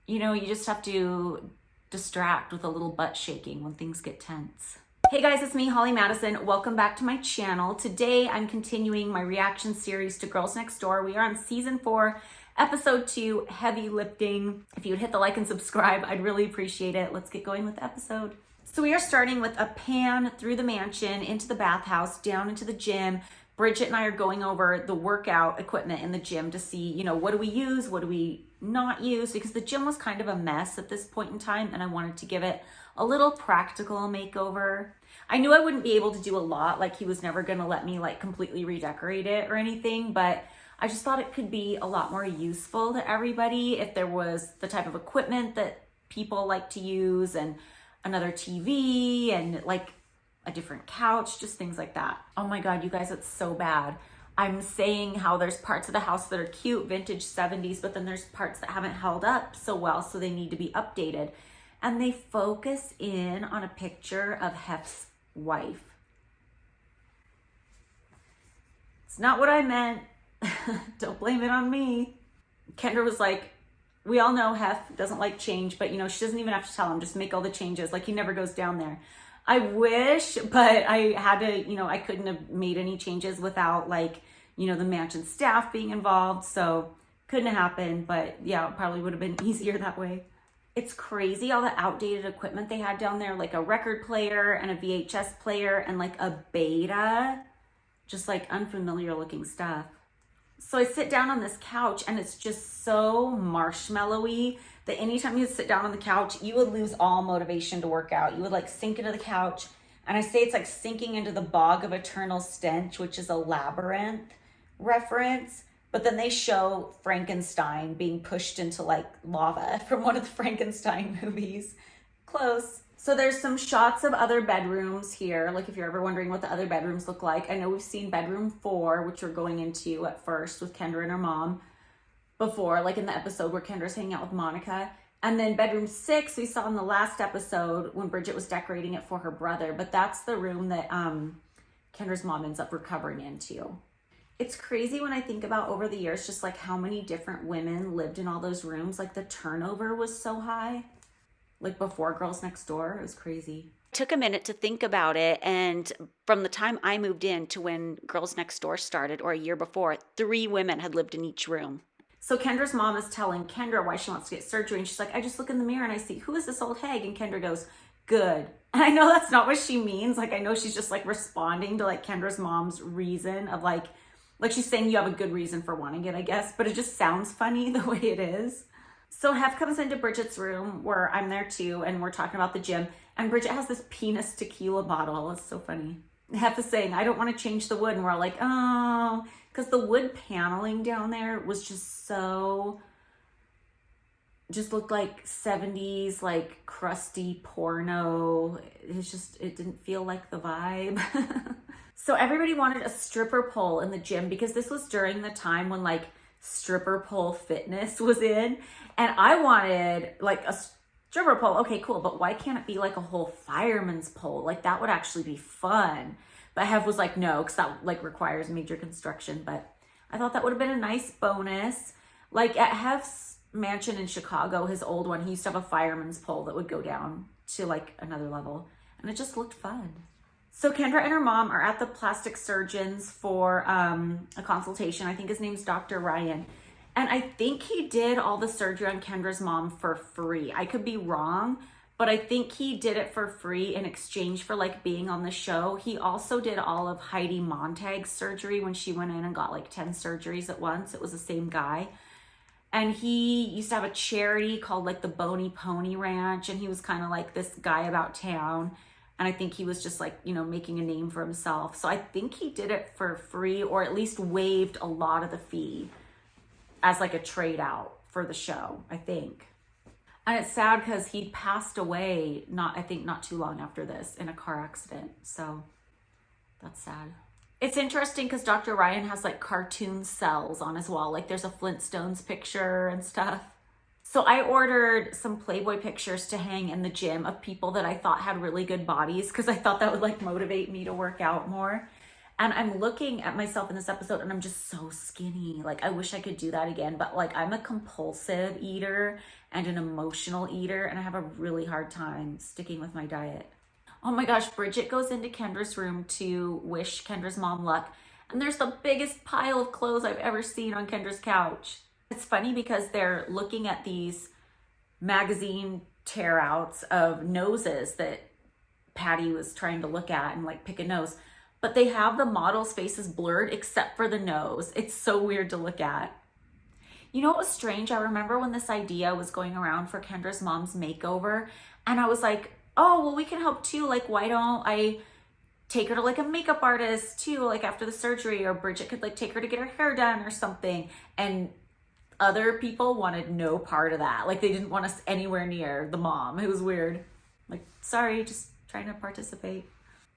you know, you just have to distract with a little butt shaking when things get tense. Hey guys, it's me, Holly Madison. Welcome back to my channel. Today, I'm continuing my reaction series to Girls Next Door. We are on season 4, episode 2, heavy lifting. If you would hit the like and subscribe, I'd really appreciate it. Let's get going with the episode. So we are starting with a pan through the mansion, into the bathhouse, down into the gym. Bridget and I are going over the workout equipment in the gym to see, you know, what do we use, what do we not use, because the gym was kind of a mess at this point in time and I wanted to give it a little practical makeover. I knew I wouldn't be able to do a lot, like he was never gonna let me like completely redecorate it or anything, but I just thought it could be a lot more useful to everybody if there was the type of equipment that people like to use and another TV and like a different couch, just things like that. Oh my God, you guys, it's so bad. I'm saying how there's parts of the house that are cute, vintage 70s, but then there's parts that haven't held up so well, so they need to be updated. And they focus in on a picture of Hef's wife. It's not what I meant. Don't blame it on me. Kendra was like, we all know Hef doesn't like change, but you know, she doesn't even have to tell him, just make all the changes. Like he never goes down there. I wish, but I had to, you know, I couldn't have made any changes without like, you know, the mansion staff being involved. So couldn't have happened, but yeah, it probably would have been easier that way. It's crazy all the outdated equipment they had down there, like a record player and a VHS player and like a beta, just like unfamiliar looking stuff. So I sit down on this couch and it's just so marshmallowy that anytime you sit down on the couch, you would lose all motivation to work out. You would like sink into the couch. And I say it's like sinking into the bog of eternal stench, which is a Labyrinth reference. But then they show Frankenstein being pushed into like lava from one of the Frankenstein movies. Close. So there's some shots of other bedrooms here. Like if you're ever wondering what the other bedrooms look like. I know we've seen bedroom 4, which we're going into at first with Kendra and her mom before, like in the episode where Kendra's hanging out with Monica. And then bedroom 6 we saw in the last episode when Bridget was decorating it for her brother. But that's the room that Kendra's mom ends up recovering into. It's crazy when I think about over the years, just like how many different women lived in all those rooms. Like the turnover was so high. Like before Girls Next Door, it was crazy. I took a minute to think about it, and from the time I moved in to when Girls Next Door started, or a year before, 3 women had lived in each room. So Kendra's mom is telling Kendra why she wants to get surgery, and she's like, I just look in the mirror and I see, who is this old hag? And Kendra goes, good. And I know that's not what she means. Like I know she's just like responding to like Kendra's mom's reason of like she's saying you have a good reason for wanting it, I guess, but it just sounds funny the way it is. So Hef comes into Bridget's room where I'm there too, and we're talking about the gym, and Bridget has this penis tequila bottle. It's so funny. Hef is saying, I don't want to change the wood, and we're all like, oh, because the wood paneling down there was just so, just looked like 70s, like crusty porno. It's just, it didn't feel like the vibe. So everybody wanted a stripper pole in the gym because this was during the time when like stripper pole fitness was in, and I wanted like a stripper pole. Okay, cool, but why can't it be like a whole fireman's pole? Like that would actually be fun. But Hef was like, no, because that like requires major construction. But I thought that would have been a nice bonus. Like at Hef's mansion in Chicago, his old one, he used to have a fireman's pole that would go down to like another level, and it just looked fun. So Kendra and her mom are at the plastic surgeon's for a consultation. I think his name's Dr. Ryan. And I think he did all the surgery on Kendra's mom for free. I could be wrong, but I think he did it for free in exchange for like being on the show. He also did all of Heidi Montag's surgery when she went in and got like 10 surgeries at once. It was the same guy. And he used to have a charity called like the Bony Pony Ranch. And he was kind of like this guy about town. And I think he was just like, you know, making a name for himself. So I think he did it for free, or at least waived a lot of the fee as like a trade out for the show, I think. And it's sad because he passed away, I think not too long after this, in a car accident. So that's sad. It's interesting because Dr. Ryan has like cartoon cells on his wall. Like there's a Flintstones picture and stuff. So I ordered some Playboy pictures to hang in the gym of people that I thought had really good bodies because I thought that would like motivate me to work out more. And I'm looking at myself in this episode and I'm just so skinny. Like, I wish I could do that again, but like, I'm a compulsive eater and an emotional eater, and I have a really hard time sticking with my diet. Oh my gosh, Bridget goes into Kendra's room to wish Kendra's mom luck, and there's the biggest pile of clothes I've ever seen on Kendra's couch. It's funny because they're looking at these magazine tear outs of noses that Patty was trying to look at and like pick a nose, but they have the models' faces blurred except for the nose. It's so weird to look at. You know what was strange? I remember when this idea was going around for Kendra's mom's makeover, and I was like, oh, well, we can help too. Like, why don't I take her to like a makeup artist too, like after the surgery, or Bridget could like take her to get her hair done or something. And other people wanted no part of that. Like, they didn't want us anywhere near the mom. It was weird. Like, sorry, just trying to participate.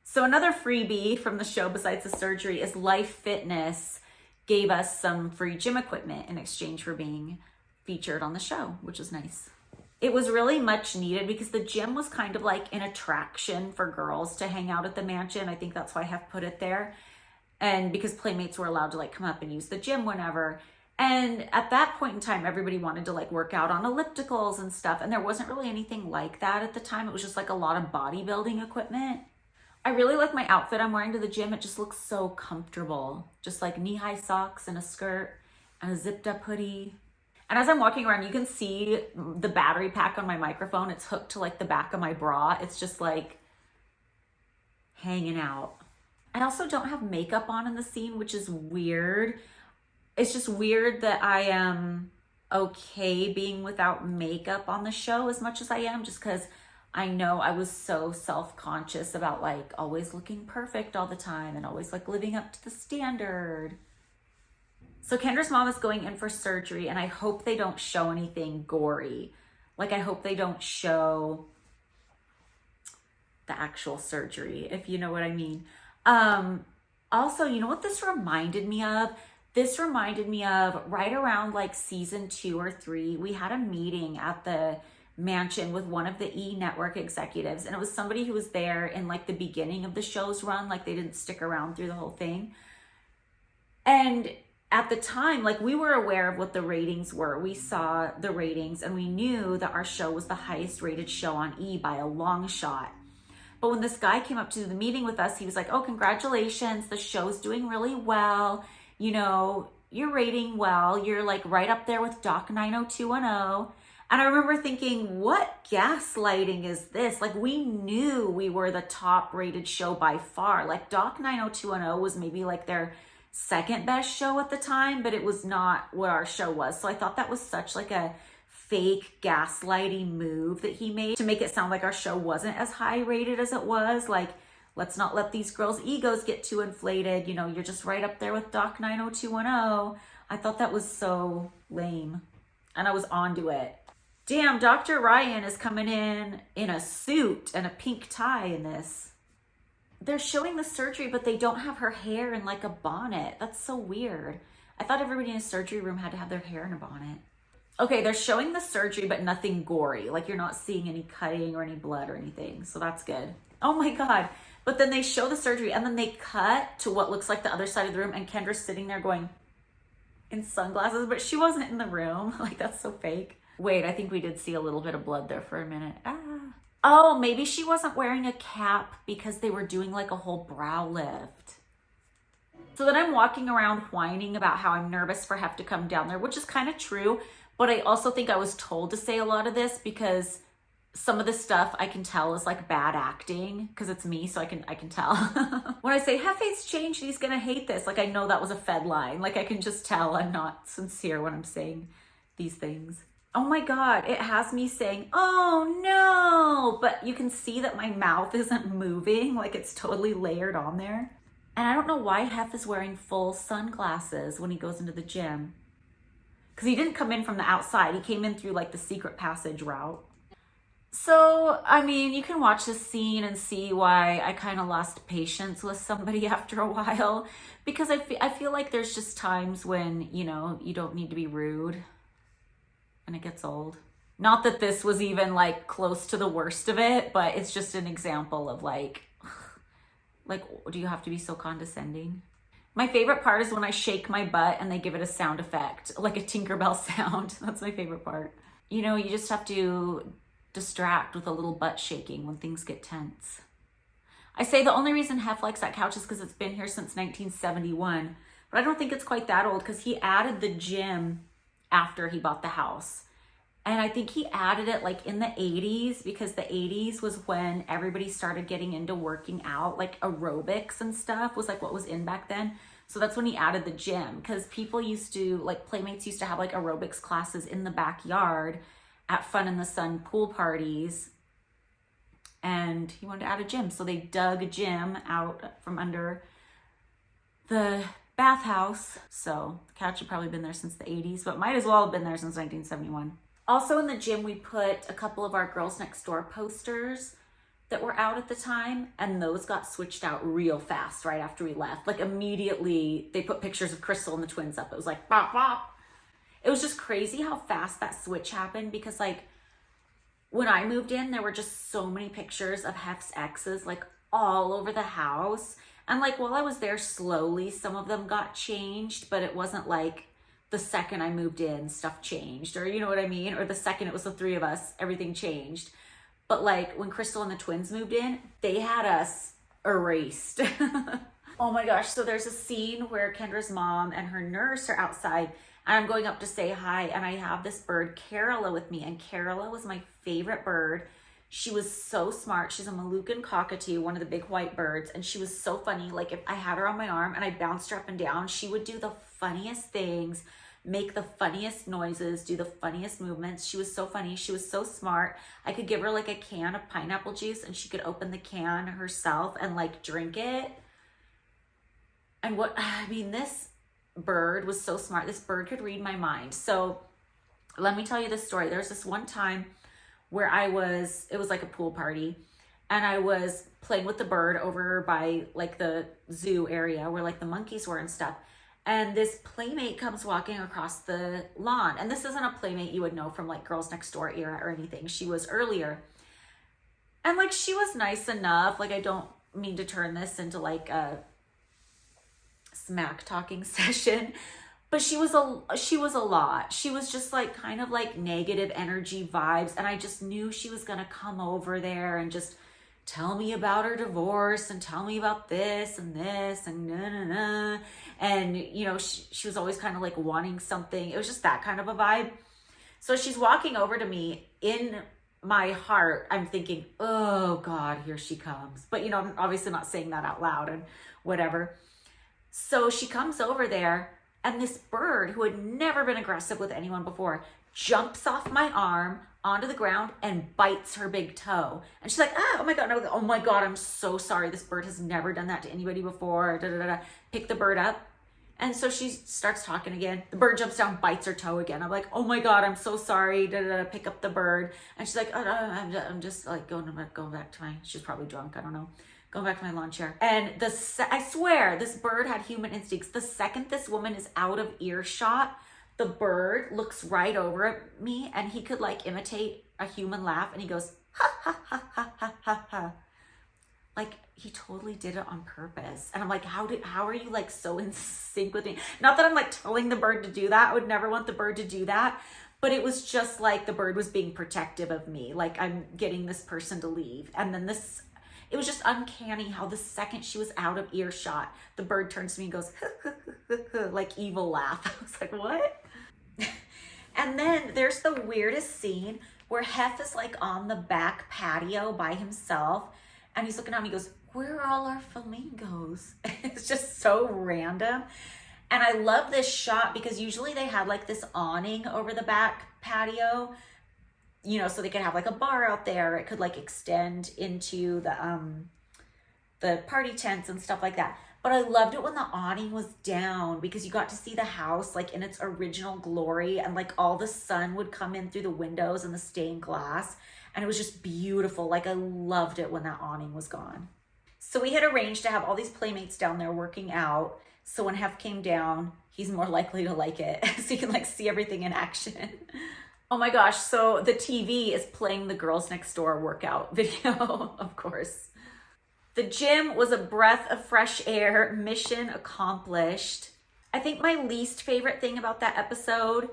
So another freebie from the show besides the surgery is Life Fitness gave us some free gym equipment in exchange for being featured on the show, which is nice. It was really much needed because the gym was kind of like an attraction for girls to hang out at the mansion. I think that's why I have put it there. And because playmates were allowed to like come up and use the gym whenever. And at that point in time, everybody wanted to like work out on ellipticals and stuff. And there wasn't really anything like that at the time. It was just like a lot of bodybuilding equipment. I really like my outfit I'm wearing to the gym. It just looks so comfortable. Just like knee-high socks and a skirt and a zipped up hoodie. And as I'm walking around, you can see the battery pack on my microphone. It's hooked to like the back of my bra. It's just like hanging out. I also don't have makeup on in the scene, which is weird. It's just weird that I am okay being without makeup on the show as much as I am, just because I know I was so self-conscious about like always looking perfect all the time and always like living up to the standard. So Kendra's mom is going in for surgery, and I hope they don't show anything gory. Like, I hope they don't show the actual surgery, if you know what I mean. Also, you know what this reminded me of? This reminded me of right around like season 2 or 3, we had a meeting at the mansion with one of the E! Network executives, and it was somebody who was there in like the beginning of the show's run, like they didn't stick around through the whole thing. And at the time, like, we were aware of what the ratings were. We saw the ratings and we knew that our show was the highest rated show on E! By a long shot. But when this guy came up to the meeting with us, he was like, oh, congratulations, the show's doing really well. You know, you're rating well. You're like right up there with Doc 90210. And I remember thinking, what gaslighting is this? Like, we knew we were the top rated show by far. Like, Doc 90210 was maybe like their second best show at the time, but it was not what our show was. So I thought that was such like a fake gaslighting move that he made to make it sound like our show wasn't as high rated as it was. Like, let's not let these girls' egos get too inflated. You know, you're just right up there with Doc 90210. I thought that was so lame, and I was onto it. Damn, Dr. Ryan is coming in a suit and a pink tie in this. They're showing the surgery, but they don't have her hair in like a bonnet. That's so weird. I thought everybody in a surgery room had to have their hair in a bonnet. Okay, they're showing the surgery, but nothing gory. Like, you're not seeing any cutting or any blood or anything. So that's good. Oh my God. But then they show the surgery and then they cut to what looks like the other side of the room, and Kendra's sitting there going in sunglasses, but she wasn't in the room. Like, that's so fake. Wait, I think we did see a little bit of blood there for a minute. Oh, maybe she wasn't wearing a cap because they were doing like a whole brow lift. So then I'm walking around whining about how I'm nervous for Hef to come down there, which is kind of true. But I also think I was told to say a lot of this because some of the stuff I can tell is like bad acting because it's me, so I can tell. When I say Hefe's changed, he's gonna hate this. Like, I know that was a Fed line. Like, I can just tell I'm not sincere when I'm saying these things. Oh my God, it has me saying, oh no, but you can see that my mouth isn't moving, like it's totally layered on there. And I don't know why Hef is wearing full sunglasses when he goes into the gym. Because he didn't come in from the outside, he came in through like the secret passage route. So, I mean, you can watch this scene and see why I kind of lost patience with somebody after a while. Because I feel like there's just times when, you know, you don't need to be rude. And it gets old. Not that this was even like close to the worst of it, but it's just an example of like, Like, do you have to be so condescending? My favorite part is when I shake my butt and they give it a sound effect, like a Tinkerbell sound. That's my favorite part. You know, you just have to distract with a little butt shaking when things get tense. I say the only reason Hef likes that couch is because it's been here since 1971, but I don't think it's quite that old because he added the gym after he bought the house. And I think he added it like in the 80s because the 80s was when everybody started getting into working out, like aerobics and stuff was like what was in back then. So that's when he added the gym because people used to, like playmates used to have like aerobics classes in the backyard at Fun in the Sun pool parties. And he wanted to add a gym. So they dug a gym out from under the bathhouse. So the couch had probably been there since the 80s, but might as well have been there since 1971. Also in the gym, we put a couple of our Girls Next Door posters that were out at the time, and those got switched out real fast right after we left. Like immediately, they put pictures of Crystal and the twins up. It was like, bop, bop. It was just crazy how fast that switch happened because like when I moved in, there were just so many pictures of Hef's exes like all over the house. And like while I was there, slowly some of them got changed, but it wasn't like the second I moved in, stuff changed, or you know what I mean? Or the second it was the three of us, everything changed. But like when Crystal and the twins moved in, they had us erased. Oh my gosh. So there's a scene where Kendra's mom and her nurse are outside and I'm going up to say hi. And I have this bird, Carola, with me. And Carola was my favorite bird. She was so smart. She's a Moluccan cockatoo, one of the big white birds. And she was so funny. Like if I had her on my arm and I bounced her up and down, she would do the funniest things, make the funniest noises, do the funniest movements. She was so funny. She was so smart. I could give her like a can of pineapple juice and she could open the can herself and like drink it. And this bird was so smart. This bird could read my mind. So let me tell you this story. There's this one time where it was like a pool party and I was playing with the bird over by like the zoo area where like the monkeys were and stuff. And this playmate comes walking across the lawn. And this isn't a playmate you would know from like Girls Next Door era or anything. She was earlier. And like, she was nice enough. Like, I don't mean to turn this into like a smack talking session, but she was a lot. She was just like kind of like negative energy vibes. And I just knew she was going to come over there and just tell me about her divorce and tell me about this and nah. And, you know, she was always kind of like wanting something. It was just that kind of a vibe. So she's walking over to me. In my heart, I'm thinking, oh God, here she comes. But, you know, I'm obviously not saying that out loud and whatever. So she comes over there and this bird who had never been aggressive with anyone before jumps off my arm onto the ground and bites her big toe. And she's like, oh my God, no, oh my God, I'm so sorry. This bird has never done that to anybody before. Pick the bird up. And so she starts talking again. The bird jumps down, bites her toe again. I'm like, oh my God, I'm so sorry. Pick up the bird. And she's like, oh, no, I'm just like going back to she's probably drunk. I don't know. Going back to my lawn chair. And I swear this bird had human instincts. The second this woman is out of earshot, the bird looks right over at me and he could like imitate a human laugh and he goes, ha, ha, ha, ha, ha, ha, ha. Like he totally did it on purpose. And I'm like, how are you like so in sync with me? Not that I'm like telling the bird to do that. I would never want the bird to do that. But it was just like the bird was being protective of me. Like I'm getting this person to leave. And then it was just uncanny how the second she was out of earshot, the bird turns to me and goes, like evil laugh. I was like, what? And then there's the weirdest scene where Hef is like on the back patio by himself. And he's looking at me, he goes, where are all our flamingos? It's just so random. And I love this shot because usually they had like this awning over the back patio, you know, so they could have like a bar out there. It could like extend into the party tents and stuff like that. But I loved it when the awning was down because you got to see the house like in its original glory and like all the sun would come in through the windows and the stained glass. And it was just beautiful. Like I loved it when that awning was gone. So we had arranged to have all these playmates down there working out. So when Hef came down, he's more likely to like it. So you can like see everything in action. Oh my gosh. So the TV is playing the Girls Next Door workout video, of course. The gym was a breath of fresh air, mission accomplished. I think my least favorite thing about that episode,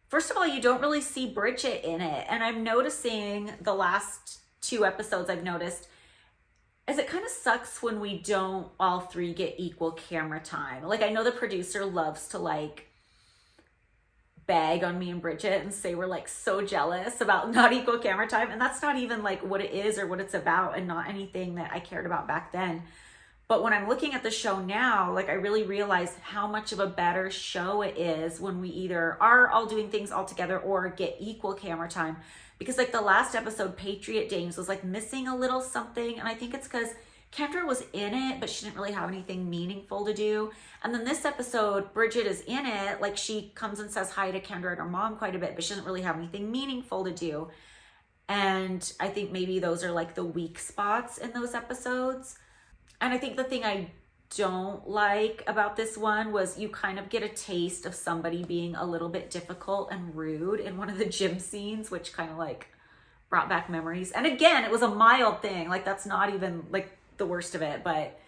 first of all, you don't really see Bridget in it. And I'm noticing the last 2 episodes I've noticed is it kind of sucks when we don't all 3 get equal camera time. Like, I know the producer loves to like bag on me and Bridget and say we're like so jealous about not equal camera time. And that's not even like what it is or what it's about, and not anything that I cared about back then. But when I'm looking at the show now, like I really realize how much of a better show it is when we either are all doing things all together or get equal camera time. Because like the last episode, Patriot Dames was like missing a little something. And I think it's because Kendra was in it, but she didn't really have anything meaningful to do. And then this episode, Bridget is in it. Like she comes and says hi to Kendra and her mom quite a bit, but she doesn't really have anything meaningful to do. And I think maybe those are like the weak spots in those episodes. And I think the thing I don't like about this one was you kind of get a taste of somebody being a little bit difficult and rude in one of the gym scenes, which kind of like brought back memories. And again, it was a mild thing. Like that's not even like the worst of it, but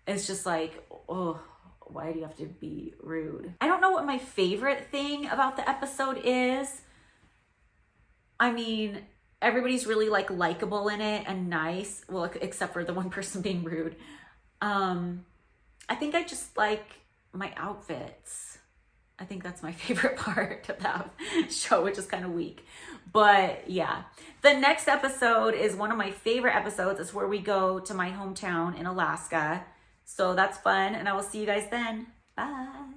it's just like, oh, why do you have to be rude? I don't know what my favorite thing about the episode is. I mean, everybody's really like likable in it and nice. Well, except for the one person being rude. I think I just like my outfits. I think that's my favorite part of that show, which is kind of weak. But yeah, the next episode is one of my favorite episodes. It's where we go to my hometown in Alaska. So that's fun. And I will see you guys then. Bye.